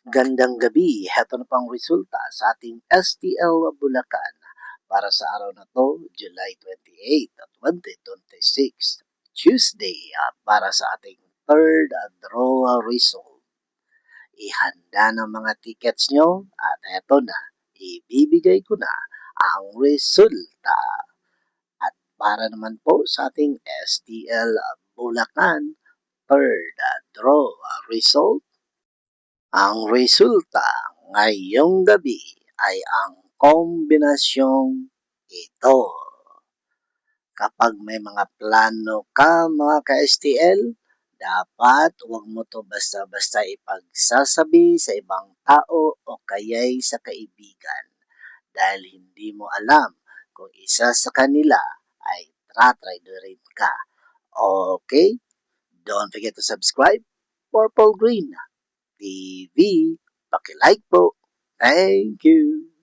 Gandang gabi, heto na pang resulta sa ating STL Bulacan para sa araw na to, July 28, 2026, Tuesday, para sa ating third draw result. Ihanda ng mga tickets nyo at heto na, ibibigay ko na ang resulta. At para naman po sa ating STL Bulacan third draw result, ang resulta ngayong gabi ay ang kombinasyong ito. Kapag may mga plano ka mga ka-STL, dapat huwag mo to basta-basta ipagsasabi sa ibang tao o kaya'y sa kaibigan dahil hindi mo alam kung isa sa kanila ay tra-traidorin ka. Okay? Don't forget to subscribe. Purple Green TV. Paki-like po. Thank you.